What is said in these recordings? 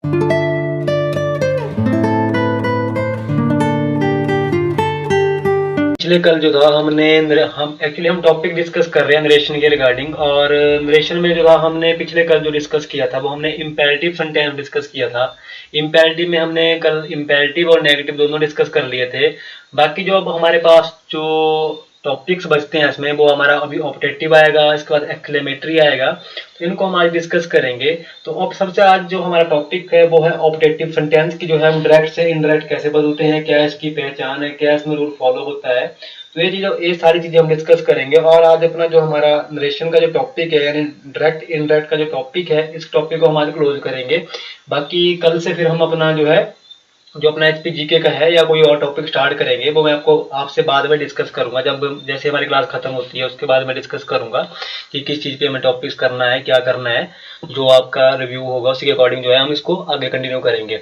पिछले कल जो था हम टॉपिक डिस्कस कर रहे हैं नरेशन के रिगार्डिंग। और नरेशन में जो था हमने पिछले कल जो डिस्कस किया था वो हमने इम्पेरेटिव सेंटेंस डिस्कस किया था। इम्पेरेटिव में हमने कल इम्पेरेटिव और नेगेटिव दोनों डिस्कस कर लिए थे। बाकी जो अब हमारे पास जो टॉपिक्स बचते हैं इसमें वो हमारा अभी ऑप्टेटिव आएगा, इसके बाद एक्सक्लेमेटरी आएगा, तो इनको हम आज डिस्कस करेंगे। तो अब सबसे आज जो हमारा टॉपिक है वो है ऑप्टेटिव सेंटेंस की जो है हम डायरेक्ट से इनडायरेक्ट कैसे बदलते हैं, क्या इसकी पहचान है, क्या इसमें रूल फॉलो होता है। तो ये सारी चीजें हम डिस्कस करेंगे। और आज अपना जो हमारा नरेशन का जो टॉपिक है यानी डायरेक्ट इनडायरेक्ट का जो टॉपिक है, इस टॉपिक को हम आज क्लोज करेंगे। बाकी कल से फिर हम अपना जो अपना एचपी जीके का है या कोई और टॉपिक स्टार्ट करेंगे वो मैं आपसे बाद में डिस्कस करूंगा। जब जैसे हमारी क्लास खत्म होती है उसके बाद मैं डिस्कस करूंगा कि किस चीज़ पे हमें टॉपिक्स करना है, क्या करना है। जो आपका रिव्यू होगा उसी के अकॉर्डिंग जो है हम इसको आगे कंटिन्यू करेंगे।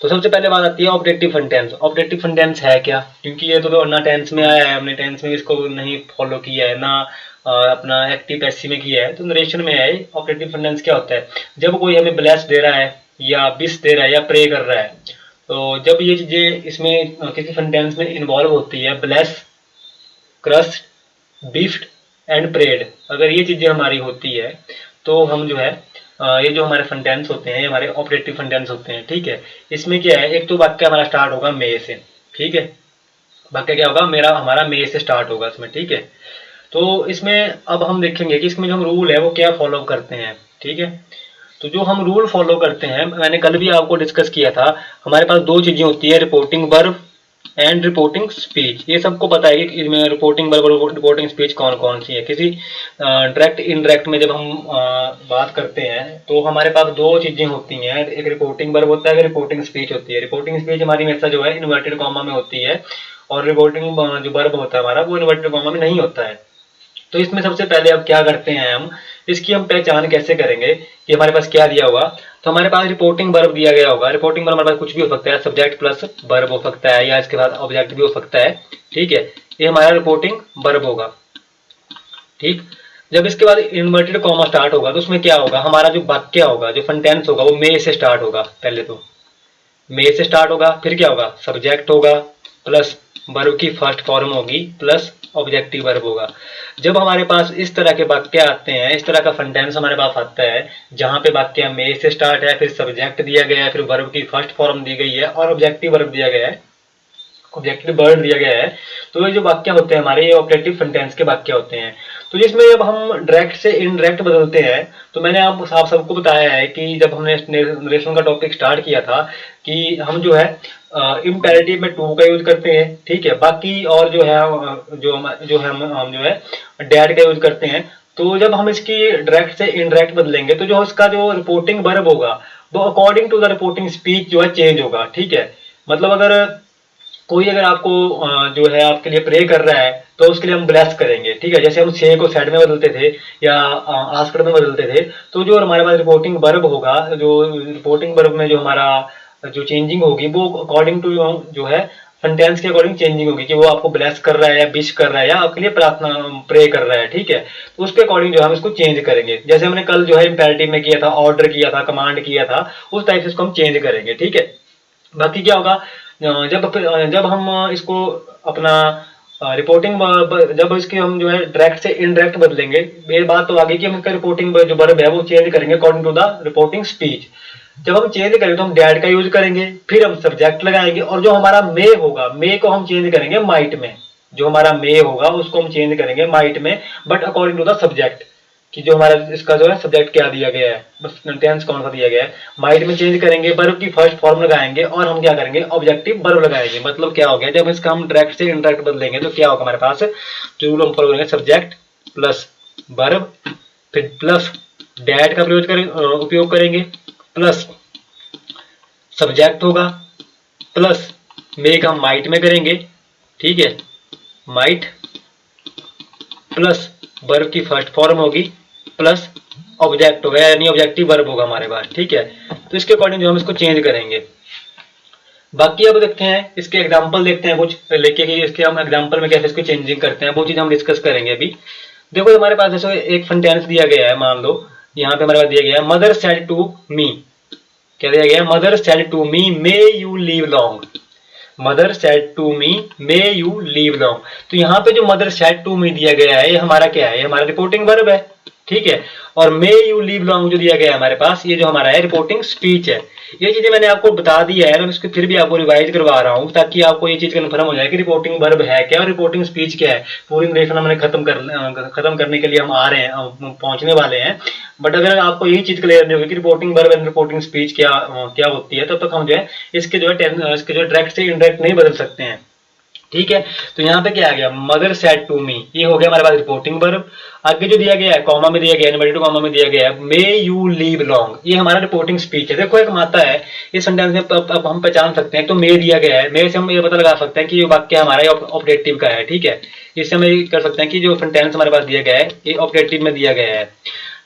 तो सबसे पहले बात आती है ऑब्जेक्टिव सेंटेंस। ऑब्जेक्टिव सेंटेंस है क्या, क्योंकि ये तो ना टेंस में आया है, हमने टेंस में इसको नहीं फॉलो किया है, ना अपना एक्टिव पैसिव में किया है, तो नरेशन में है। ऑब्जेक्टिव सेंटेंस क्या होता है, जब कोई हमें ब्लेस दे रहा है या बिस दे रहा है या प्रे कर रहा है, तो जब ये चीजें इसमें किसी सेंटेंस में इन्वॉल्व होती है, ब्लेस, क्रस्ट, बिफ्ट एंड प्रेड, अगर ये चीजें हमारी होती है तो हम जो है ये जो हमारे सेंटेंस होते हैं, ये हमारे ऑपरेटिव सेंटेंस होते हैं। ठीक है, इसमें क्या है, एक तो वाक्य हमारा स्टार्ट होगा मे से। ठीक है, वाक्य क्या होगा, हमारा मे से स्टार्ट होगा इसमें। ठीक है, तो इसमें अब हम देखेंगे कि इसमें जो हम रूल है वो क्या फॉलो करते हैं। ठीक है, तो जो हम रूल फॉलो करते हैं, मैंने कल भी आपको डिस्कस किया था, हमारे पास दो चीजें होती है, reporting verb and reporting speech. ये सबको पता है कि इसमें रिपोर्टिंग वर्ब और रिपोर्टिंग स्पीच कौन कौन सी है। किसी डायरेक्ट इनडायरेक्ट में जब हम बात करते हैं तो हमारे पास दो चीजें होती हैं, एक रिपोर्टिंग वर्ब होता है, एक रिपोर्टिंग स्पीच होती है। रिपोर्टिंग स्पीच हमारी हमेशा जो है इन्वर्टेड कॉमा में होती है, और रिपोर्टिंग जो वर्ब होता है हमारा वो इन्वर्टेड कॉमा में नहीं होता है। तो इसमें सबसे पहले अब क्या करते हैं हम, इसकी हम पहचान कैसे करेंगे कि हमारे पास क्या दिया होगा। तो हमारे पास रिपोर्टिंग वर्ब दिया गया होगा। रिपोर्टिंग वर्ब हमारे पास कुछ भी हो सकता है, सब्जेक्ट प्लस वर्ब हो सकता है, या इसके बाद ऑब्जेक्ट भी हो सकता है। ठीक है, ये हमारा रिपोर्टिंग वर्ब होगा। ठीक, जब इसके बाद इन्वर्टेड कॉमा स्टार्ट होगा तो उसमें क्या होगा, हमारा जो वाक्य होगा, जो सेंटेंस होगा वो मे से स्टार्ट होगा। पहले तो मे से स्टार्ट होगा, फिर क्या होगा, सब्जेक्ट होगा प्लस वर्ब की फर्स्ट फॉर्म होगी प्लस ऑब्जेक्टिव वर्ब होगा। जब हमारे पास इस तरह के वाक्य आते हैं, इस तरह का सेंटेंस हमारे पास आता है जहां पे वाक्य मे से स्टार्ट है, फिर सब्जेक्ट दिया गया है, फिर वर्ब की फर्स्ट फॉर्म दी गई है और ऑब्जेक्टिव वर्ब दिया गया है, ऑब्जेक्टिव वर्ब दिया गया है, तो ये जो वाक्य होते हैं हमारे, ये ऑब्जेक्टिव सेंटेंस के वाक्य होते हैं। तो जिसमें जब हम डायरेक्ट से इनडायरेक्ट बदलते हैं, तो मैंने आप सबको बताया है कि जब हमने नरेशन का टॉपिक स्टार्ट किया था कि हम जो है इम्पेरेटिव में टू का यूज करते हैं। ठीक है, बाकी और जो है हम जो है डैड का यूज करते हैं। तो जब हम इसकी डायरेक्ट से इनडायरेक्ट बदलेंगे तो जो इसका जो रिपोर्टिंग वर्ब होगा वो according to the reporting speech जो है चेंज होगा। ठीक है, मतलब अगर आपको जो है आपके लिए प्रे कर रहा है तो उसके लिए हम ब्लेस करेंगे। ठीक है, जैसे हम से को सेड में बदलते थे या आस्कर में बदलते थे, तो जो हमारे पास रिपोर्टिंग वर्ब होगा, जो रिपोर्टिंग वर्ब में जो हमारा जो चेंजिंग होगी वो अकॉर्डिंग टू जो है सेंटेंस के अकॉर्डिंग चेंजिंग होगी कि वो आपको ब्लेस कर रहा है या विश कर रहा है या आपके लिए प्रार्थना प्रे कर रहा है। ठीक है, तो उसके अकॉर्डिंग जो हम इसको चेंज करेंगे। जैसे हमने कल जो है इंपेरेटिव में किया था, ऑर्डर किया था, कमांड किया था, उस टाइप से इसको हम चेंज करेंगे। ठीक है, बाकी क्या होगा, जब हम इसको अपना रिपोर्टिंग जब इसके हम जो है डायरेक्ट से इनडायरेक्ट बदलेंगे, ये बात तो आगे कि हम इसका रिपोर्टिंग जो वर्ब है वो चेंज करेंगे according to the reporting speech. जब हम चेंज करेंगे तो हम डैड का यूज करेंगे, फिर हम सब्जेक्ट लगाएंगे, और जो हमारा मे होगा, मे को हम चेंज करेंगे माइट में। जो हमारा मे होगा उसको हम चेंज करेंगे माइट में, but according to the subject, कि जो हमारा इसका जो है सब्जेक्ट क्या दिया गया है, बस टेंस कौन सा दिया गया है, माइट में चेंज करेंगे, वर्ब की फर्स्ट फॉर्म लगाएंगे और हम क्या करेंगे, ऑब्जेक्टिव वर्ब लगाएंगे। मतलब क्या हो गया, जब इसका हम डायरेक्ट से इनडायरेक्ट बदलेंगे तो क्या होगा, हमारे पास जो रूल हम फॉलो करेंगे, सब्जेक्ट प्लस वर्ब फिर प्लस डैट का उपयोग करेंगे प्लस सब्जेक्ट होगा प्लस मेक हम माइट में करेंगे। ठीक है, माइट प्लस वर्ब की फर्स्ट फॉर्म होगी प्लस ऑब्जेक्ट होगा, यानी ऑब्जेक्टिव वर्ब होगा हमारे पास। ठीक है, तो इसके अकॉर्डिंग जो हम इसको चेंज करेंगे। बाकी अब देखते हैं इसके एग्जांपल, देखते हैं कुछ लेके कि इसके हम एग्जांपल में कैसे इसको चेंजिंग करते हैं, वो चीज हम डिस्कस करेंगे अभी। देखो हमारे पास जैसे एक सेंटेंस दिया गया है, मान लो यहाँ पे हमारे पास दिया गया है, मदर सेड टू मी। क्या दिया गया है, mother said to me may you live long, mother said to me may you live long. तो यहाँ पे जो मदर सेड टू मी दिया गया है ये हमारा क्या है, ये हमारा रिपोर्टिंग वर्ब है, ठीक है। और मे यू लीव लॉन्ग जो दिया गया है हमारे पास, ये जो हमारा है रिपोर्टिंग स्पीच है। ये चीजें मैंने आपको बता दी है, मैं इसको फिर भी आपको रिवाइज करवा रहा हूँ ताकि आपको ये चीज कन्फर्म हो जाए कि रिपोर्टिंग वर्ब है क्या और रिपोर्टिंग स्पीच क्या है। पूरी नरेशन हमने खत्म करने के लिए हम आ रहे हैं, पहुंचने वाले हैं। बट अगर आपको यही चीज क्लियर नहीं होगी कि reporting verb and reporting speech क्या क्या होती है, तब तक हम जो है इसके जो है डायरेक्ट से इनडायरेक्ट नहीं बदल सकते हैं, ठीक है। तो यहाँ पे क्या आ गया, मदर सेड टू मी, ये हो गया हमारे पास रिपोर्टिंग वर्ब। आगे जो दिया गया है कॉमा में दिया गया है, इनवर्टेड कॉमा में दिया गया है, मे यू लीव लॉन्ग, ये हमारा रिपोर्टिंग स्पीच है। देखो एक मात्रा है इस सेंटेंस में, अब हम पहचान सकते हैं। तो मे दिया गया है, मे से हम ये पता लगा सकते हैं कि ये वाक्य हमारा ऑपरेटिव का है, ठीक है। इससे हम ये कर सकते हैं कि जो सेंटेंस हमारे पास दिया गया है ये ऑपरेटिव में दिया गया है।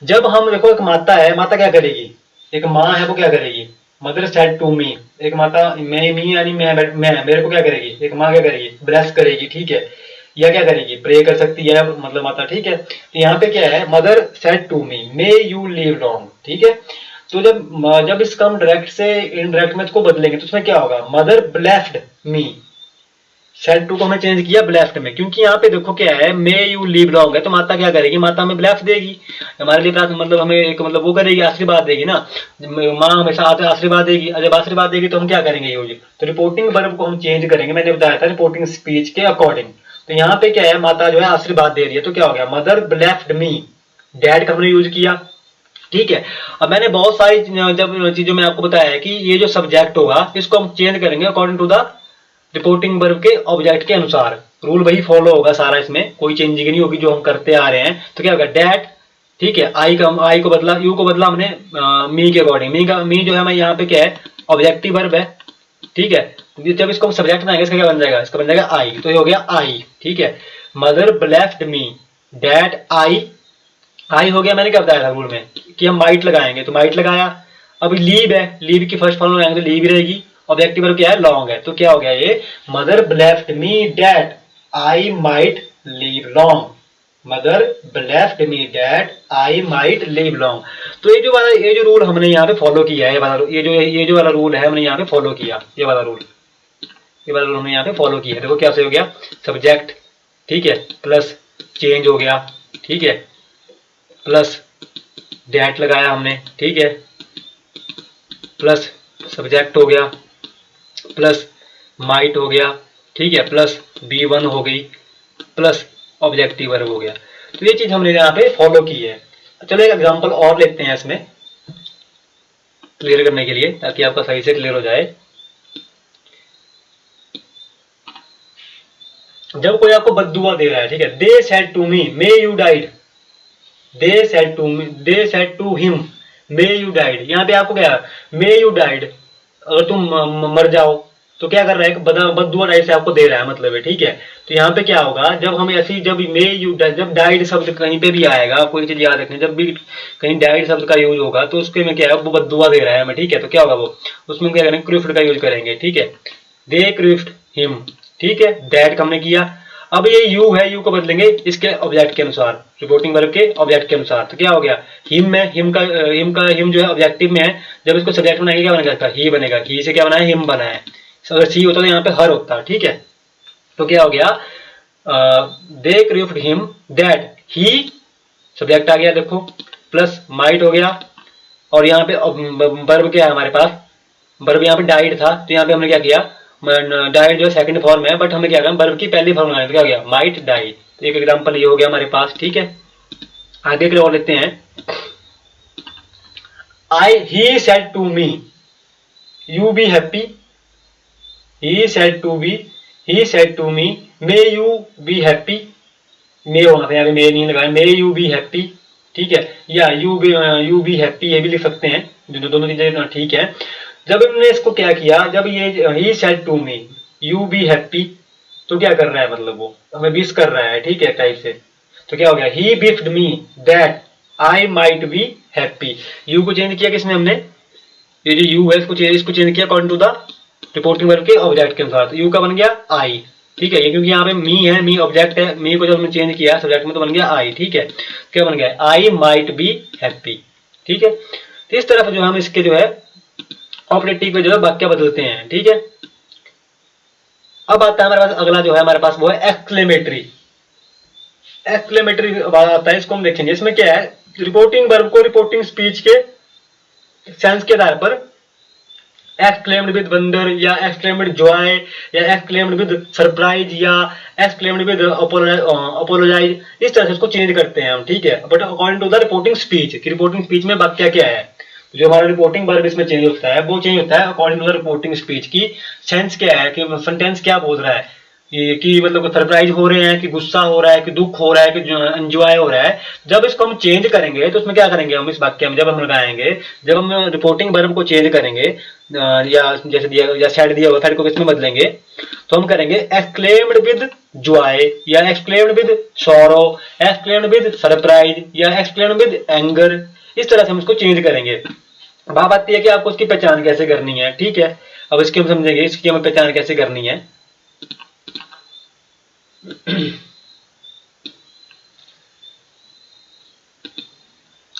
जब हम देखो एक माता है, माता क्या करेगी, एक माँ है वो क्या करेगी, मदर सेड टू मी, एक माता मैं मी यानी मैं मेरे को क्या करेगी, एक माँ क्या करेगी, ब्लेस करेगी, ठीक है। या क्या करेगी, प्रे कर सकती है मतलब माता, ठीक है। तो यहाँ पे क्या है, mother said to me may you live long, ठीक है। तो जब इसका हम डायरेक्ट से इनडायरेक्ट में इसको बदलेंगे तो उसमें क्या होगा, mother blessed me, said to को हमने चेंज किया ब्लेस्ड में, क्योंकि यहाँ पे देखो क्या है, मे यू लीव लॉन्ग है तो माता क्या करेगी, माता हमें ब्लेस देगी, हमारे लिए मतलब हमें एक मतलब वो करेगी, आशीर्वाद देगी ना। माँ हमेशा आशीर्वाद देगी, जब आशीर्वाद देगी तो हम क्या करेंगे यूज, तो रिपोर्टिंग वर्ब को हम चेंज करेंगे। मैंने बताया था रिपोर्टिंग स्पीच के अकॉर्डिंग। तो यहाँ पे क्या है, माता जो है आशीर्वाद दे रही है, तो क्या हो गया, मदर ब्लेस्ड मी, डैड का हमने यूज किया, ठीक है। अब मैंने बहुत सारी जब चीजों में आपको बताया है कि ये जो सब्जेक्ट होगा इसको हम चेंज करेंगे according to the reporting verb के ऑब्जेक्ट के अनुसार। रूल वही फॉलो होगा सारा, इसमें कोई चेंजिंग नहीं होगी जो हम करते आ रहे हैं। तो क्या होगा, डैट, ठीक है, आई को बदला, यू को बदला हमने मी के अकॉर्डिंग। मी जो है मैं यहाँ पे क्या है, ऑब्जेक्टिव वर्ब है, ठीक है। जब इसको हम सब्जेक्ट बनाएंगे इसका क्या बन जाएगा, इसका बन जाएगा आई, तो ये हो गया आई, ठीक है। मदर ब्लेस्ड मी डैट आई हो गया। मैंने क्या बताया था रूल में कि हम माइट लगाएंगे, तो माइट लगाया। अब लीव है, लीव की फर्स्ट फॉर्म लगाएंगे तो लीव रहेगी, ऑब्जेक्टिव वर्ब क्या है, लॉन्ग है। तो क्या हो गया ये, mother blessed me that I might leave long, mother blessed me that I might leave long. तो ये जो रूल हमने यहाँ पे फॉलो किया है, ये जो वाला रूल है हमने यहाँ पे फॉलो किया, ये वाला रूल हमने यहाँ पे फॉलो किया। देखो क्या से हो गया, सब्जेक्ट, ठीक है, प्लस चेंज हो गया, ठीक है, प्लस डैट लगाया हमने, ठीक है, प्लस सब्जेक्ट हो गया, प्लस माइट हो गया, ठीक है, प्लस B1 हो गई, प्लस ऑब्जेक्टिव वर्ब हो गया। तो ये चीज हमने यहाँ पे फॉलो की है। चलो एक एग्जांपल और लेते हैं इसमें क्लियर करने के लिए, ताकि आपका सही से क्लियर हो जाए। जब कोई आपको बद्दुआ दे रहा है, ठीक है, they said to me may you died, they said to him may you died. यहाँ पे आपको क्या, मे यू डाइड, अगर तुम मर जाओ तो क्या कर रहा है, बद्दुआ टाइप से आपको दे रहा है मतलब है, ठीक है। तो यहाँ पे क्या होगा, जब हम ऐसी जब जब डाइड शब्द कहीं पे भी आएगा, कोई चीज याद रखनी, जब भी कहीं डाइड शब्द का यूज होगा तो उसके में क्या है, वो बद्दुआ दे रहा है हमें, ठीक है। तो क्या होगा वो, उसमें क्या करेंगे, क्रिफ्ट का यूज करेंगे, ठीक है, दे क्रिफ्ट हिम, ठीक है, दैट हमने किया। अब ये यू है, यू को बदलेंगे इसके ऑब्जेक्ट के अनुसार, रिपोर्टिंग वर्ब के ऑब्जेक्ट के अनुसार। तो क्या हो गया, हिम में, हिम जो है ऑब्जेक्टिव में है, जब इसको सब्जेक्ट बनाएंगे क्या बनेगा, इसका ही बनेगा, ही से क्या बना है, हिम बना है। अगर सी होता तो यहाँ पे हर होता, ठीक है। तो क्या हो गया, दे क्रिफ्ट हिम दैट ही, सब्जेक्ट आ गया देखो, प्लस माइट हो गया, और यहाँ पे वर्ब क्या है हमारे पास, वर्ब यहाँ पे डाइड था, तो यहाँ पे हमने क्या किया, डाइड जो सेकंड फॉर्म है, बट हमें क्या करना, वर्ब की पहली फॉर्म लगानी, तो क्या हो गया, माइट डाई। तो एक एग्जांपल ये हो गया हमारे पास, ठीक है। आगे के और लेते हैं, he said to me you be happy, he said to me may you be happy, may होना था यहाँ पे, may नहीं लगाया, may you be happy, ठीक है, या you be happy ये भी लिख सकते हैं, दोनों चीजें ठीक है। जब हमने इसको क्या किया, जब ये he said to me you be happy, तो क्या कर रहा है, मतलब वो हमें विश कर रहा है, ठीक है, टाइप से। तो क्या हो गया, he wished me that I might be happy, you को चेंज किया किसने, हमने, ये जो you है इसको चेंज किया according to the reporting verb के ऑब्जेक्ट के अनुसार। यू का बन गया आई, ठीक है, ये क्योंकि यहाँ पे मी है, मी ऑब्जेक्ट है, मी को जब हमने चेंज किया सब्जेक्ट में तो बन गया आई, ठीक है। क्या बन गया, आई माइट बी हैप्पी, ठीक है। तो इस तरफ जो हम इसके जो है ऑपरेटिव पे जो है वाक्य बदलते हैं, ठीक है। अब आता है हमारे पास अगला जो है हमारे पास वो है एक्सक्लेमेटरी। एक्सक्लेमेटरी आता है, इसको हम देखेंगे। इसमें क्या है, रिपोर्टिंग वर्ब को रिपोर्टिंग स्पीच के सेंस के आधार पर एक्सक्लेम्ड विद वंडर या एक्सक्लेम्ड जॉय या एक्सक्लेम्ड विद सरप्राइज या एक्सक्लेम्ड विद अपोलोजाइज, इस तरह से इसको चेंज करते हैं हम, ठीक है। But according to the reporting speech, कि रिपोर्टिंग स्पीच में वाक्य क्या है, जो हमारा रिपोर्टिंग वर्ब इसमें चेंज होता है वो चेंज होता है according to the reporting speech की सेंस क्या है, कि सेंटेंस क्या बोल रहा है, कि मतलब सरप्राइज हो रहे हैं, कि गुस्सा हो रहा है, कि दुख हो रहा है, कि एंजॉय हो रहा है। जब इसको हम चेंज करेंगे तो उसमें क्या करेंगे हम, इस वाक्य में जब हम लगाएंगे, जब हम रिपोर्टिंग वर्ब को चेंज करेंगे या जैसे दिया या साइड दिया हुआ साइड को किसमें बदलेंगे, तो हम करेंगे एक्सक्लेम्ड विद जॉय या exclaimed with sorrow, exclaimed with surprise या एक्सक्लेम्ड विद एंगर। इस तरह से हम इसको चेंज करेंगे। बात आती है कि आपको उसकी पहचान कैसे करनी है, ठीक है। अब इसकी हम समझेंगे, इसकी हमें पहचान कैसे करनी है।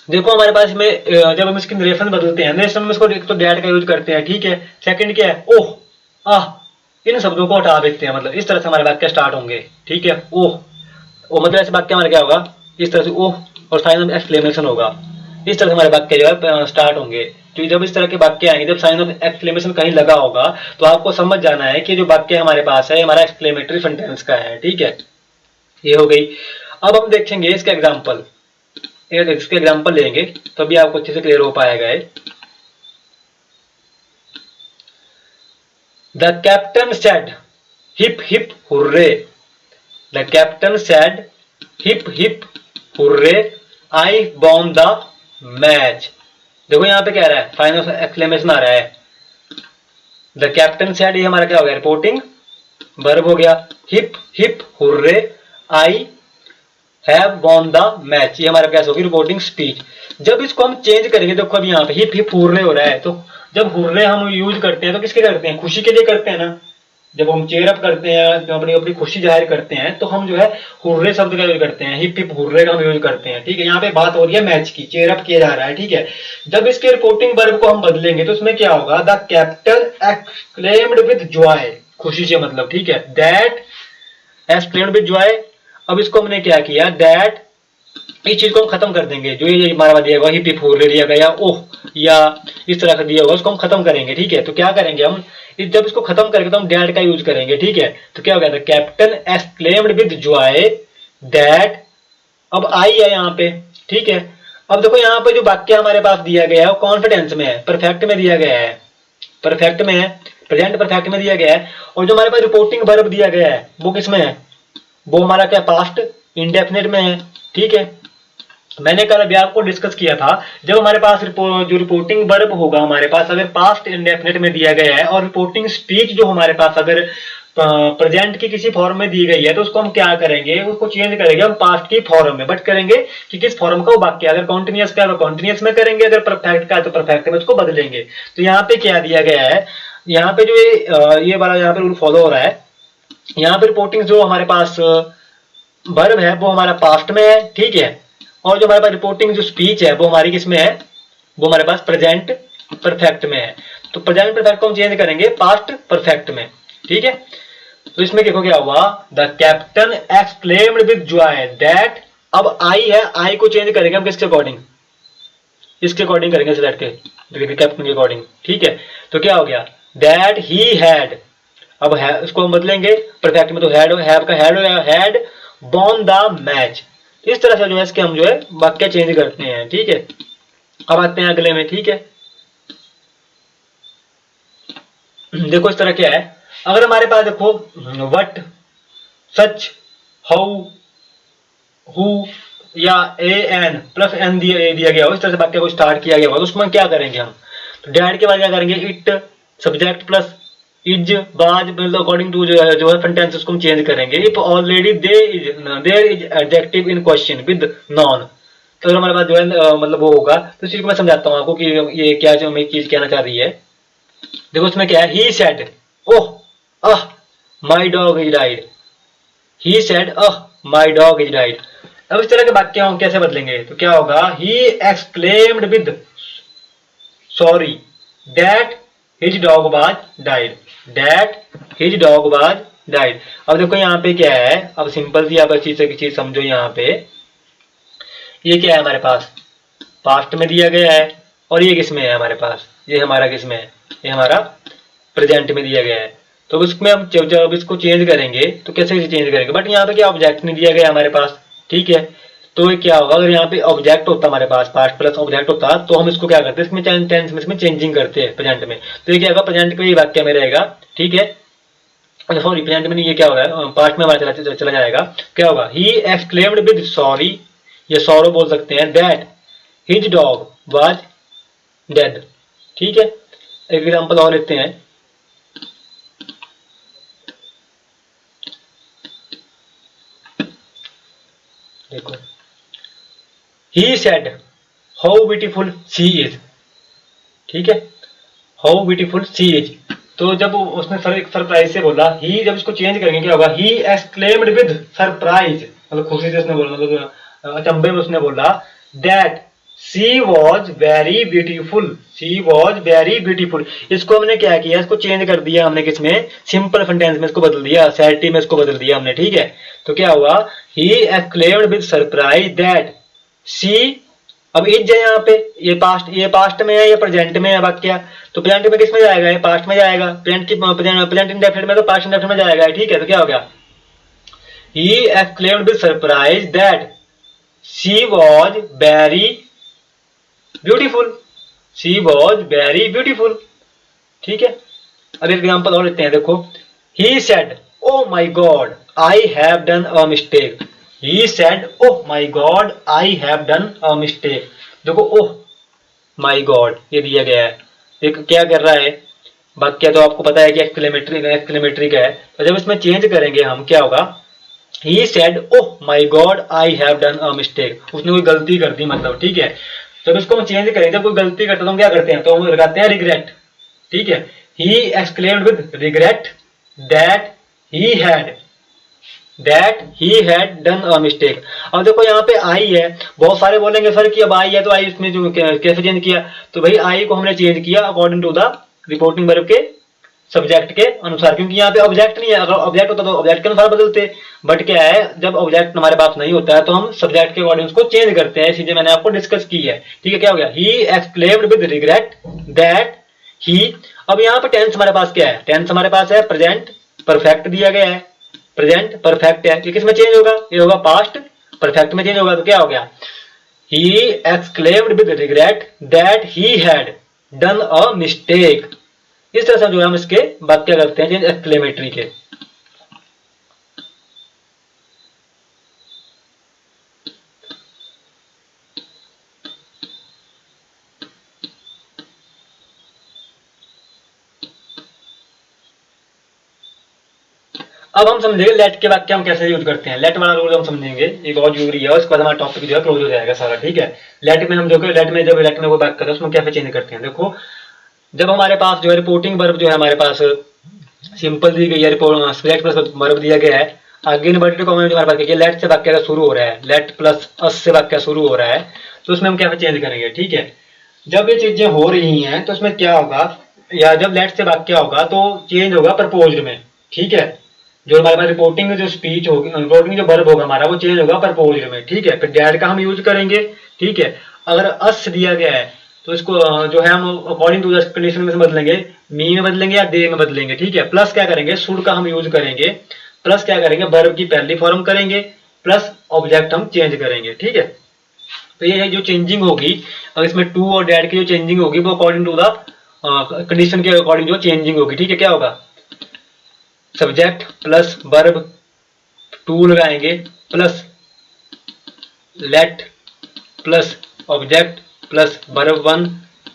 देखो हमारे पास में जब हम इसकी नरेशन बदलते हैं, नरेशन में इसको एक तो डैट का यूज करते हैं, ठीक है। सेकंड क्या है, ओह, आह, इन शब्दों को हटा देते हैं, मतलब इस तरह से हमारे वाक्य स्टार्ट होंगे, ठीक है। ओह, ओ मतलब ऐसे वाक्य हमारे क्या होगा, इस तरह से ओह और साइन ऑफ एक्सक्लेमेशन होगा, इस तरह से हमारे वाक्य जो है स्टार्ट होंगे। तो जब इस तरह के वाक्य आएंगे, जब साइन ऑफ एक्सक्लेमेशन कहीं लगा होगा, तो आपको समझ जाना है कि जो वाक्य हमारे पास है हमारा एक्सक्लेमेटरी सेंटेंस का है, ठीक है। ये हो गई। अब हम देखेंगे इसका एग्जाम्पल, इसके एग्जाम्पल लेंगे तो अभी आपको अच्छे से क्लियर हो पाएगा। The captain said hip hip hurray, the captain said hip hip hurray, I won the match. देखो यहाँ पे क्या रहा है, साइन ऑफ एक्सक्लेमेशन आ रहा है। द कैप्टन सेड, ये हमारा क्या हो गया, रिपोर्टिंग वर्ब हो गया। Hip hip hurray, I have won the match, ये हमारा कैसे होगी, रिपोर्टिंग स्पीच। जब इसको हम चेंज करेंगे, देखो अभी यहाँ पे हिप हिप हुर्रे हो रहा है, तो जब हुर्रे हम यूज करते हैं तो किसके करते हैं, खुशी के लिए करते हैं ना। जब हम चेयर अप करते हैं, जब अपनी अपनी खुशी जाहिर करते हैं, तो हम जो है हुर्रे शब्द का यूज करते हैं, हिप हिप हुर्रे का हम यूज करते हैं, ठीक है। यहाँ पे बात हो रही है मैच की, चेयर अप किया जा रहा है, ठीक है। जब इसके रिपोर्टिंग वर्ब को हम बदलेंगे तो उसमें क्या होगा, the captain exclaimed with Joy, खुशी से मतलब, ठीक है। That exclaimed with Joy. अब इसको हमने क्या किया, दैट, इस चीज को हम खत्म कर देंगे, जो ये हमारा दिया हुआ हिप हिप हुर्रे दिया गया, ओह या इस तरह का दिया हुआ, उसको हम खत्म करेंगे, ठीक है। तो क्या करेंगे हम, जब इसको खत्म करेंगे तो हम दैट का यूज करेंगे, ठीक है। तो क्या हो गया, the captain exclaimed with Joy that, अब आई है यहाँ पे, ठीक है। अब देखो यहाँ पे जो वाक्य हमारे पास दिया गया है वो कॉन्फिडेंस में है, परफेक्ट में दिया गया है, परफेक्ट में है, प्रेजेंट परफेक्ट में दिया गया है। और जो हमारे पास रिपोर्टिंग वर्ब दिया गया है वो किसमें है, वो हमारा क्या, पास्ट इंडेफिनिट में है, ठीक है। मैंने कल अभी आपको डिस्कस किया था, जब हमारे पास जो रिपोर्टिंग वर्ब होगा हमारे पास अगर पास्ट इंडेफिनिट में दिया गया है, और रिपोर्टिंग स्पीच जो हमारे पास अगर प्रेजेंट की किसी फॉर्म में दी गई है, तो उसको हम क्या करेंगे, उसको चेंज करेंगे हम पास्ट की फॉर्म में, बट करेंगे कि किस फॉर्म का वो वाक्य, अगर कॉन्टिन्यूअस का है तो कॉन्टिन्यूअस में करेंगे, अगर परफेक्ट का है तो परफेक्ट में उसको बदलेंगे। तो यहाँ पे क्या दिया गया है, यहाँ पे जो ये वाला यहाँ पे रूल फॉलो हो रहा है, यहाँ पे रिपोर्टिंग जो हमारे पास वर्ब है वो हमारा पास्ट में है, ठीक है। और जो हमारे पास रिपोर्टिंग जो स्पीच है वो हमारी किसमें है, वो हमारे पास प्रेजेंट परफेक्ट में है। तो प्रेजेंट परफेक्ट को हम चेंज करेंगे पास्ट परफेक्ट में, ठीक है। तो इसमें देखो क्या हुआ, the captain exclaimed with Joy that, अब आई है, आई को चेंज करेंगे हम किसके अकॉर्डिंग, इसके अकॉर्डिंग करेंगे, सिलेक्ट के कैप्टन के अकॉर्डिंग, ठीक है। तो क्या हो गया, दैट ही हैड, अब है इसको हम बदलेंगे परफेक्ट में, तो हैड, हैव का हैड वॉन द मैच। इस तरह से जो है इसके हम जो है वाक्य चेंज करते हैं, ठीक है। अब आते हैं अगले में, ठीक है। देखो इस तरह क्या है, अगर हमारे पास देखो वट, सच, हाउ, हु या ए एन प्लस एन दिया गया हो, इस तरह से वाक्य को स्टार्ट किया गया हो, तो उसमें क्या करेंगे हम, तो डैड के बाद क्या करेंगे, इट सब्जेक्ट प्लस इज बाज, मतलब अकॉर्डिंग टू जो है सेंटेंस उसको हम चेंज करेंगे। If already there is adjective in question with noun, तो हमारे पास जो है मतलब वो होगा। तो इस चीज को मैं समझाता हूँ आपको कि ये क्या जो हमें चीज कहना चाह रही है। देखो इसमें क्या है, ही said, oh ah my dog is died, he said ah my dog is died. अब इस तरह के वाक्य हम कैसे बदलेंगे, तो क्या होगा, ही exclaimed with sorry that his dog was died, that his dog was died. अब देखो यहाँ पे क्या है, अब सिंपल सी आप अच्छी से चीज समझो। यहाँ पे ये क्या है हमारे पास, पास्ट में दिया गया है, और ये किस में है हमारे पास, ये हमारा किस में है, ये हमारा प्रेजेंट में दिया गया है। तो इसमें हम जब इसको चेंज करेंगे तो कैसे चेंज करेंगे, बट यहाँ पे क्या ऑब्जेक्ट नहीं दिया गया हमारे पास, ठीक है। तो ये क्या होगा, अगर यहाँ पे ऑब्जेक्ट होता हमारे पास, पास्ट प्लस ऑब्जेक्ट होता, तो हम इसको क्या करते हैं, इसमें टेंस में इसमें चेंजिंग करते हैं प्रेजेंट में। तो ये क्या होगा, प्रेजेंट में ये वाक्य में रहेगा, ठीक है। सॉरी प्रेजेंट में नहीं, ये क्या होगा, पास्ट में हमारा चला जाएगा। क्या होगा, ही एक्सक्लेम्ड विद सॉरी, ये सॉरो बोल सकते हैं, that his dog was dead, ठीक है। एक एग्जांपल और लेते हैं, देखो, he said how beautiful she is, ठीक है, हाउ ब्यूटीफुल शी इज। तो जब उसने सरप्राइज से बोला, ही जब इसको चेंज करेंगे क्या होगा, ही एक्सक्लेम्ड विद सरप्राइज, मतलब खुशी से उसने बोला, मतलब अचंभे में उसने बोला, that she was very beautiful, she was very beautiful. इसको हमने क्या किया, इसको चेंज कर दिया हमने किसमें, सिंपल सेंटेंस में इसको बदल दिया, सैड में इसको बदल दिया हमने, ठीक है। तो क्या हुआ, ही exclaimed with surprise that she, अब इज है यहाँ पे, ये पास्ट में है, ये प्रेजेंट में है वाक्य, तो प्रेजेंट में किस में जाएगा, ये पास्ट में जाएगा, प्रेजेंट इंडेफिनिट में तो पास्ट इंडेफिनिट में जाएगा, ठीक है। तो क्या हो गया, he exclaimed with surprise that she was very beautiful, she was very beautiful, ठीक है। अब एक एग्जांपल और लेते हैं, देखो, he said oh my God I have done a mistake, he said oh my God I have done a mistake. देखो oh my God ये दिया गया है, एक क्या कर रहा है वाक्य, तो आपको पता है कि एक्सक्लेमेटरी का है। तो जब इसमें चेंज करेंगे हम, क्या होगा, ही said oh my God I have done a mistake, उसने कोई गलती कर दी मतलब, ठीक है। जब इसको हम चेंज करेंगे, जब कोई गलती करते तो हम क्या करते हैं, तो हम लगाते हैं रिग्रेट, ठीक है। ही exclaimed with regret that he had done a mistake. अब देखो यहाँ पे आई है, बहुत सारे बोलेंगे सर कि अब आई है तो आई इसमें जो कैसे चेंज किया, तो भाई आई को हमने चेंज किया according to the reporting verb के सब्जेक्ट के अनुसार, क्योंकि यहाँ पे ऑब्जेक्ट नहीं है, अगर ऑब्जेक्ट होता तो ऑब्जेक्ट के अनुसार बदलते, बट क्या है, जब ऑब्जेक्ट हमारे पास नहीं होता है तो हम सब्जेक्ट के अकॉर्डिंग उसको चेंज करते हैं, चीजें मैंने आपको डिस्कस की है, ठीक है। क्या हो गया, he exclaimed with regret that he. अब यहाँ पे टेंस हमारे पास क्या है, टेंस हमारे पास है प्रेजेंट परफेक्ट दिया गया है, प्रेजेंट परफेक्ट है, ये किसमें चेंज होगा, ये होगा पास्ट परफेक्ट में चेंज होगा। तो क्या हो गया, he exclaimed with regret that he had done a mistake. इस तरह से जो हम इसके वाक्य करते हैं एक्सक्लेमेटरी के। अब हम समझेंगे लेट के वाक्य हम कैसे यूज करते हैं, लेट वाला रूल हम समझेंगे, ये बहुत जरूरी है, उसके बाद हमारा टॉपिक जो है क्लोज हो जाएगा सारा, ठीक है। लेट में हम जो लेट में वो बात करते हैं उसमें कैसे चेंज करते हैं। देखो, जब हमारे पास जो है रिपोर्टिंग वर्ब जो है हमारे पास सिंपल दी गई है, सब्जेक्ट प्लस वर्ब दिया गया है, आगे इन्वर्टेड कॉमा जो हमारे पास लेट से वाक्य का शुरू हो रहा है, लेट प्लस अस से वाक्य शुरू हो रहा है, तो उसमें हम क्या चेंज करेंगे, ठीक है। जब ये चीजें हो रही हैं तो उसमें क्या होगा, या जब लेट से वाक्य होगा तो चेंज होगा प्रपोज्ड में, ठीक है। जो हमारे पास रिपोर्टिंग जो स्पीच होगी, रिपोर्टिंग जो वर्ब होगा हमारा वो चेंज होगा प्रपोज्ड में, ठीक है। फिर डैड का हम यूज करेंगे, ठीक है। अगर अस दिया गया है तो इसको जो है हम अकॉर्डिंग टू द कंडीशन में से बदलेंगे, मी में बदलेंगे या दे में बदलेंगे, ठीक है। प्लस क्या करेंगे, शुड का हम यूज करेंगे, प्लस क्या करेंगे, वर्ब की पहली फॉर्म करेंगे, प्लस ऑब्जेक्ट हम चेंज करेंगे, ठीक है। तो ये जो चेंजिंग होगी, अगर इसमें टू और डैड की जो चेंजिंग होगी वो अकॉर्डिंग टू द कंडीशन के अकॉर्डिंग जो चेंजिंग होगी, ठीक है। क्या होगा, सब्जेक्ट प्लस वर्ब टू लगाएंगे, plus late plus object plus verb one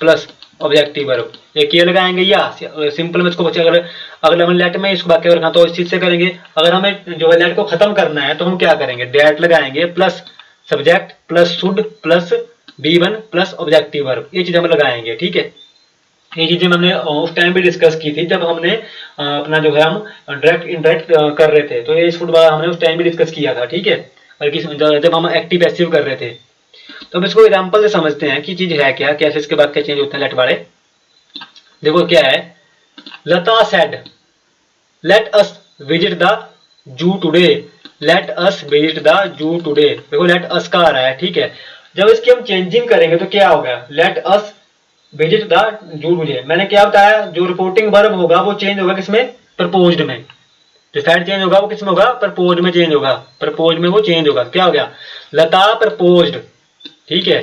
plus objective verb, एक ये लगाएंगे, या सिंपल में इसको अगर हम लेट में इसको वाक्य रखा तो इस चीज से करेंगे। अगर हमें जो है लेट को खत्म करना है तो हम क्या करेंगे, डेट लगाएंगे plus subject plus should plus B1 plus objective verb, ये चीज हम लगाएंगे, ठीक है। ये चीजें हमने उस टाइम भी डिस्कस की थी जब हमने अपना जो है हम डायरेक्ट इंटरेक्ट कर रहे थे, तो ये शुड वाला हमने उस टाइम भी डिस्कस किया था, ठीक है। बल्कि जब हम एक्टिव पैसिव कर रहे थे, तो हम इसको एग्जांपल से समझते हैं कि चीज है क्या, कैसे इसके बाद क्या चेंज होते हैं लेट वाले। देखो क्या है, Lata said let us visit the zoo today, let us visit the zoo today. देखो लेट अस का आ रहा है, ठीक है। जब इसकी हम चेंजिंग करेंगे तो क्या होगा, late us visit the zoo today. मैंने क्या बताया, जो रिपोर्टिंग वर्ब होगा वो चेंज होगा किसमें, प्रपोज्ड में। जो साइड चेंज होगा वो किसमें होगा, प्रपोज्ड में चेंज होगा, प्रपोज्ड में वो चेंज होगा। क्या हो गया, लता प्रपोज्ड, ठीक है।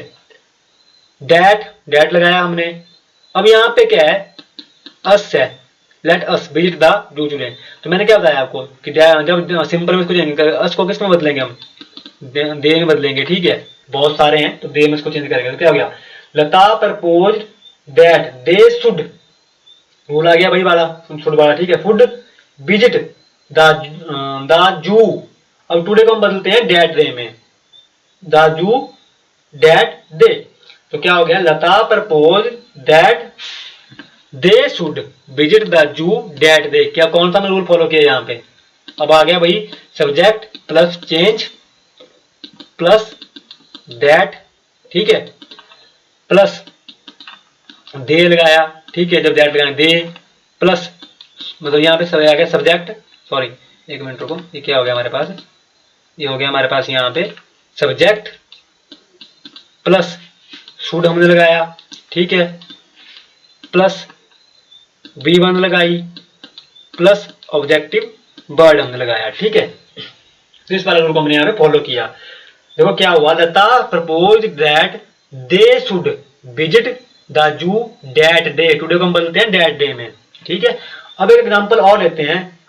डेट लगाया हमने। अब यहाँ पे क्या है, अस है, late us visit the zoo today. तो मैंने क्या बताया आपको कि जब सिंपल में इसको चेंज करेंगे, अस को किसमें बदलेंगे हम, दे में बदलेंगे, ठीक है। बहुत सारे हैं तो दे में इसको चेंज करेंगे। तो क्या हो गया, Lata proposed that they should, rule आ गया भाई वाला, शुड वाला, ठीक है। फुड विजिट द जू। अब टुडे को हम बदलते हैं डेट डे में, द जू डेट डे। तो क्या हो गया, Lata propose that they should visit the zoo that day. क्या कौन सा रूल फॉलो किया यहाँ पे, अब आ गया भाई subject plus change plus that, ठीक है, प्लस दे लगाया, ठीक है। जब दैट लगाया दे प्लस, मतलब यहाँ पे आ गया सब्जेक्ट, सॉरी एक मिनट रुको, ये क्या हो गया हमारे पास, ये हो गया हमारे पास यहाँ पे सब्जेक्ट प्लस शुड हमने लगाया, ठीक है, प्लस V1 लगाई प्लस ऑब्जेक्टिव वर्ड हमने लगाया, ठीक है। तो इस वाले रूल को हमने यहाँ पे फॉलो किया। देखो क्या हुआ, Lata propose that they should visit the zoo that day. Today को हम बदलते हैं डेट डे में, ठीक है। अब एक एग्जांपल और लेते हैं।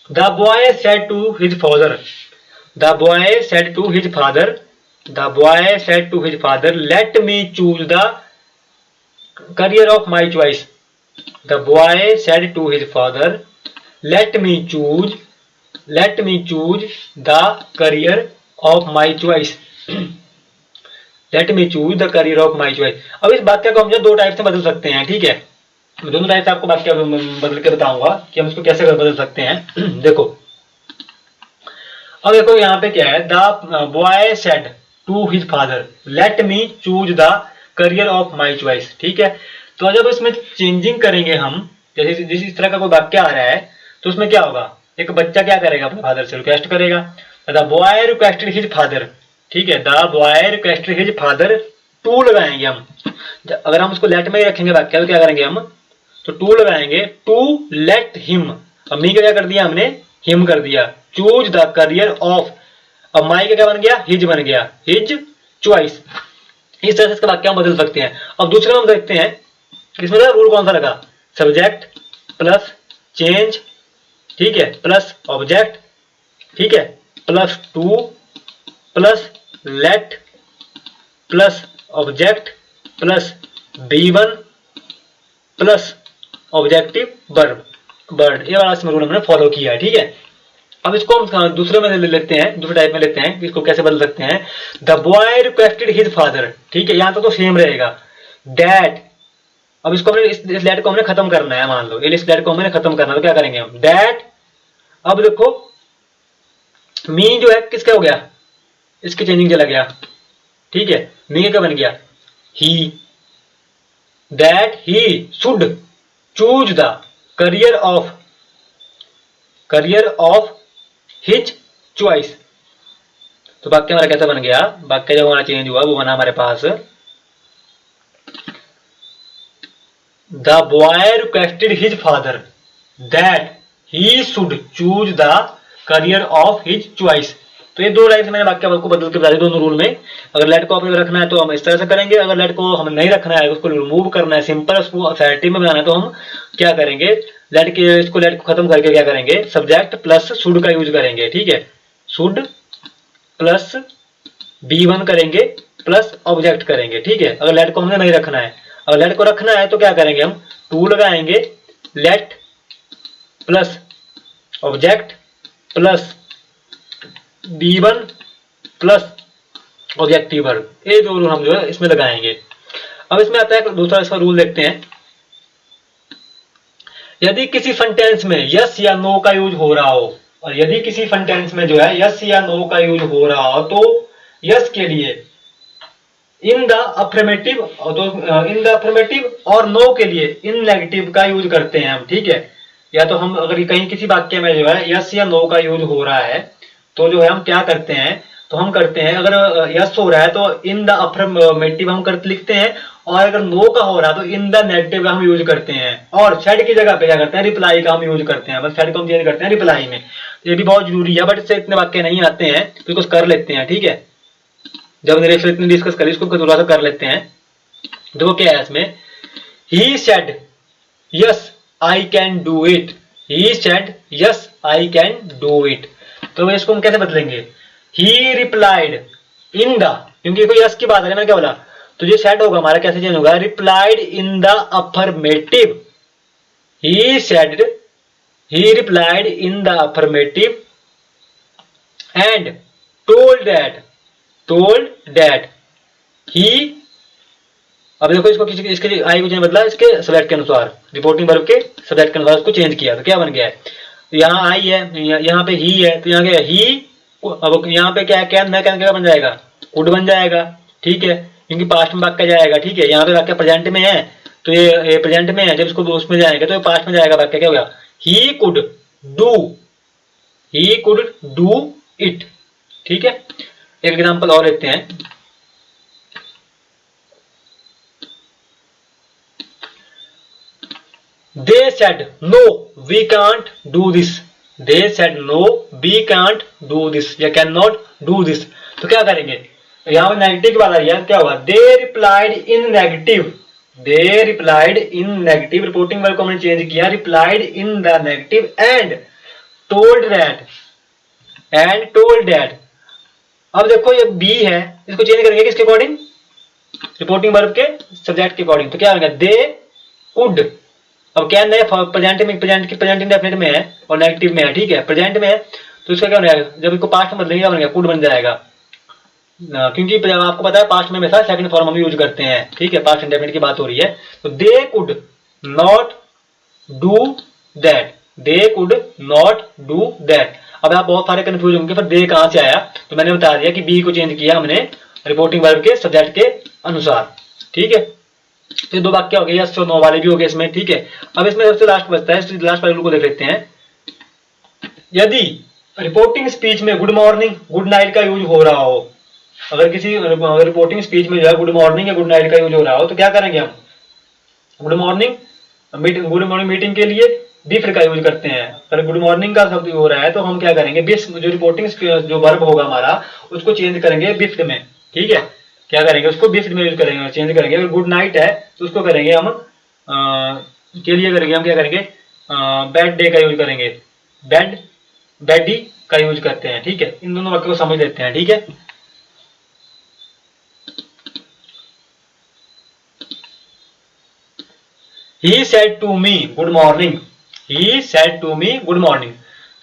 The boy said to his father, the boy said to his father, the boy said to his father let me choose the career of my choice. The boy said to his father let me choose the career of my choice, let me choose the career of my choice. अब इस वाक्य को हम जो दो type से बदल सकते हैं, ठीक है। मैं दोनों टाइप से आपको वाक्य बदल के बताऊंगा कि हम इसको कैसे बदल सकते हैं। देखो अब देखो यहाँ पे क्या है, the boy said to his father let me choose the career of my choice, ठीक है। तो जब इसमें चेंजिंग करेंगे हम, जैसे जिस इस तरह का कोई वाक्य आ रहा है तो उसमें क्या होगा, एक बच्चा क्या करेगा, अपने फादर से रिक्वेस्ट करेगा। The boy requested his father, ठीक है, the boy requested his father to लगाएंगे हम। अगर हम उसको लेट में ही रखेंगे वाक्य तो क्या करेंगे हम, तो टू लगाएंगे, टू लेट हिम। अब मी का क्या कर दिया हमने, हिम कर दिया। चूज द करियर ऑफ, अब माई का क्या बन गया, हिज बन गया, हिज चॉइस। इस तरह से इसका वाक्य हम बदल सकते हैं। अब दूसरा हम देखते हैं, इसमें रूल कौन सा लगा, सब्जेक्ट प्लस चेंज, ठीक है, प्लस ऑब्जेक्ट, ठीक है, plus two plus late plus object plus B1 plus objective word. ये वाला इसमें रूल हमने फॉलो किया है, ठीक है। अब इसको हम दूसरे में ले लेते हैं, दूसरे टाइप में लेते हैं, इसको कैसे बदल सकते हैं। The boy requested his father, ठीक है, यहां तो सेम रहेगा। दैट, अब इसको हमने इस लेट को हमने खत्म करना है, मान लो इस लेट को हमने खत्म करना है, तो क्या करेंगे हम, दैट। अब देखो मी जो है किसका हो गया, इसकी चेंजिंग चला गया, ठीक है। मी क्या बन गया, he. That he should choose the career of his choice. तो वाक्य हमारा कैसा बन गया, वाक्य जब हमारा चेंज हुआ वो बना हमारे पास, the boy requested his father that he should choose the career of his choice. तो ये दो लाइन से मैंने वाक्य को बदल के बता दी दोनों रूल में। अगर लेट को आपने रखना है तो हम इस तरह से करेंगे, अगर लेट को हम नहीं रखना है, उसको रिमूव करना है, सिंपल उसको असर्टिव में बनाना है, तो हम क्या करेंगे, लेट को खत्म करके क्या करेंगे, सब्जेक्ट प्लस शुड का यूज करेंगे, ठीक है। शुड प्लस B1 करेंगे प्लस ऑब्जेक्ट करेंगे, ठीक है। अगर लेट को हमने नहीं रखना है, अगर लेट को रखना है तो क्या करेंगे हम, टू लगाएंगे, late plus object plus B1 plus objective verb. ये दो रूल हम जो है इसमें लगाएंगे। अब इसमें आता है दूसरा, इसका रूल देखते हैं। यदि किसी सेंटेंस में यस या नो का यूज हो रहा हो, और यदि किसी सेंटेंस में जो है यस या नो का यूज हो रहा हो, तो यस के लिए इन द अफर्मेटिव, तो इन द अफर्मेटिव और नो के लिए इन नेगेटिव का यूज करते हैं हम, ठीक है। या तो हम अगर कहीं किसी वाक्य में जो है यस या नो का यूज हो रहा है तो जो है हम क्या करते हैं, तो हम करते हैं अगर यस हो रहा है तो इन द अफर्मेटिव हम कर लिखते हैं, और अगर नो का हो रहा है तो इन द नेगेटिव का हम यूज करते हैं, और सेड की जगह पे क्या करते हैं, रिप्लाई का हम यूज करते हैं। बस सेड को हम चेंज करते हैं रिप्लाई में। ये भी बहुत जरूरी है, बट इससे इतने वाक्य नहीं आते हैं तो कुछ कर लेते हैं, ठीक है। जब नरेशन इतनी डिस्कस करी इसको थोड़ा सा कर लेते हैं। देखो क्या है इसमें, he said yes I can do it, he said yes I can do it. तो इसको हम कैसे बदलेंगे, ही रिप्लाइड इन द, क्योंकि कोई यस की बात है, मैंने क्या बोला, तो ये सेड होगा हमारा कैसे चेंज होगा, replied in the affirmative, he said, he replied in the affirmative and told that he. अब देखो इसको किसी इसके आई को बदला इसके सब्जेक्ट के अनुसार, रिपोर्टिंग वर्ब के सब्जेक्ट के अनुसार उसको चेंज किया, तो क्या बन गया है, तो यहाँ आई है, यहाँ पे ही है, तो यहाँ क्या है ही, अब यहाँ पे क्या है, कैन क्या बन जाएगा, कुड बन जाएगा, ठीक है, क्योंकि पास्ट में वाक्य जाएगा, ठीक है। यहाँ पे वाक्य प्रेजेंट में है तो ये प्रेजेंट में है, जब इसको उसमें जाएगा तो ये पास्ट में जाएगा वाक्य, क्या होगा, ही कुड डू इट, ठीक है। एक एग्जांपल और लेते हैं, They said no, we can't do this. They said no, we can't do this या cannot do this। तो क्या करेंगे, यहाँ पे नेगेटिव की बात आ रही है, क्या होगा, they replied in negative, they replied in negative, reporting verb को हमने चेंज किया, replied in the negative and told that। अब देखो ये बी है, इसको चेंज करेंगे किसके अकॉर्डिंग, रिपोर्टिंग वर्ब के सब्जेक्ट के अकॉर्डिंग, तो क्या होगा, दे कुड। अब क्या है, प्रेजेंट इंडेफिनिट में है और नेगेटिव में है, ठीक है, प्रेजेंट में है तो इसका क्या हो जाएगा, जब इसको पास्ट में बदलेंगे क्या बनेगा, कुड बन जाएगा, क्योंकि आपको पता है पास्ट में हमेशा सेकंड फॉर्म हम यूज करते हैं, ठीक है, पास्ट इंडेफिनिट की बात हो रही है। तो they could not do that, they could not do that. अब आप बहुत सारे कंफ्यूज होंगे फिर दे कहां से आया, तो मैंने बता दिया कि बी को चेंज किया हमने रिपोर्टिंग वर्ब के सब्जेक्ट के अनुसार, ठीक है। तो दो वाक्य हो गए, यस और नो वाले भी हो गए इसमें, ठीक है। अब इसमें सबसे लास्ट बचता है, लास्ट वाले को देख लेते हैं। यदि रिपोर्टिंग स्पीच में गुड मॉर्निंग गुड नाइट का यूज हो रहा हो, अगर किसी रिपोर्टिंग स्पीच में जो है गुड मॉर्निंग या गुड नाइट का यूज हो रहा हो, तो क्या करेंगे हम, गुड मॉर्निंग मीटिंग के लिए बिफ्ड का यूज करते हैं। अगर गुड मॉर्निंग का शब्द हो रहा है तो हम क्या करेंगे, बिफ्ड, जो रिपोर्टिंग जो वर्ब होगा हमारा उसको चेंज करेंगे बिफ्ड में, ठीक है। क्या करेंगे, उसको बिफ्ड में यूज करेंगे, चेंज करेंगे। अगर गुड नाइट है तो उसको करेंगे हम के लिए करेंगे हम क्या करेंगे, बैड डे का यूज करेंगे, बैडी का यूज करते हैं, ठीक है। इन दोनों वाक्यों को समझ लेते हैं, ठीक है। He said to me good morning, he said to me good morning।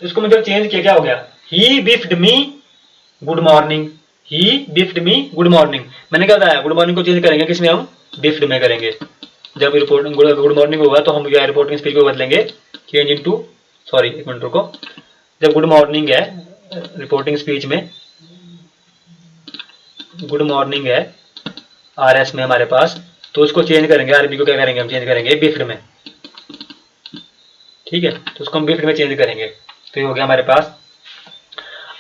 तो इसको मतलब चेंज किया, क्या हो गया, he biffed me good morning, he biffed me good morning। मैंने क्या बताया, गुड मॉर्निंग को चेंज करेंगे किसमें, हम बिफ्ड में करेंगे। जब रिपोर्टिंग गुड मॉर्निंग होगा तो हम क्या रिपोर्टिंग स्पीच को बदलेंगे, चेंज इनटू, सॉरी एक मिनट रुको, जब गुड मॉर्निंग है रिपोर्टिंग स्पीच में, गुड मॉर्निंग है आरएस में हमारे पास, तो उसको चेंज करेंगे, आरबी को क्या करेंगे, हम चेंज करेंगे बिफ्ड में, ठीक है। तो उसको हम बिफ्ड में चेंज करेंगे, तो ये हो गया हमारे पास।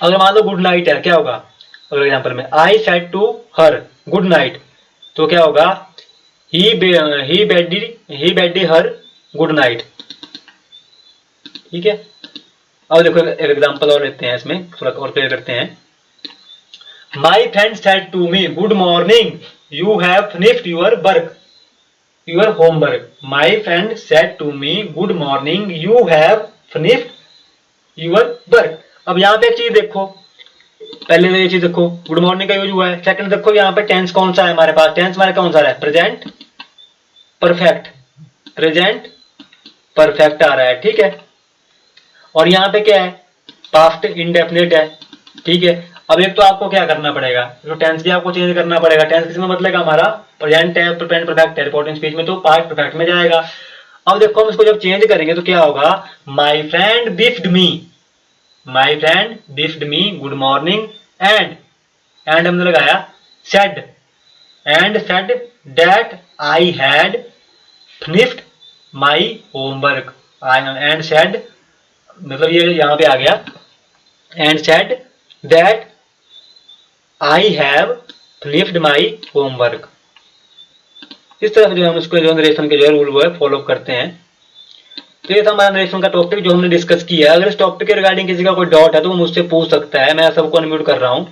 अगर मान लो गुड नाइट है, क्या होगा, अगले एग्जांपल में I said to her good night, तो क्या होगा, ही बेडी हर गुड नाइट, ठीक है। अब देखो एक एग्जांपल और लेते हैं, इसमें थोड़ा और क्लियर करते हैं। My friend said to me good morning, you have finished your homework. My friend said to me good morning, you have finished your work. अब यहाँ पे एक चीज देखो, पहले तो ये चीज देखो, गुड मॉर्निंग का यूज हुआ है। सेकंड देखो यहाँ पे टेंस कौन सा है हमारे पास, टेंस हमारे कौन सा है, प्रेजेंट परफेक्ट, प्रेजेंट परफेक्ट आ रहा है, ठीक है। और यहाँ पे क्या है, पास्ट इंडेफिनिट है, ठीक है। अब एक तो आपको क्या करना पड़ेगा, तो टेंस भी आपको चेंज करना पड़ेगा। टेंस किसमें बदलेगा, हमारा प्रेजेंट है, प्रेजेंट परफेक्ट है, रिपोर्टिंग स्पीच में तो पास्ट परफेक्ट में जाएगा। अब देखो हम इसको जब चेंज करेंगे तो क्या होगा, my friend bid me, my friend bid me good morning and हमने लगाया said and said that I had finished my homework. And said मतलब ये यहाँ पे आ गया, and said that I have finished my homework. इस तरह से जो हम उसको जो नरेशन के जो रूल वो है फॉलो करते हैं। तो ये था हमारा नरेशन का टॉपिक जो हमने डिस्कस किया है। अगर इस टॉपिक के रिगार्डिंग किसी का कोई डाउट है तो वो मुझसे पूछ सकता है। मैं सबको अनम्यूट कर रहा हूँ।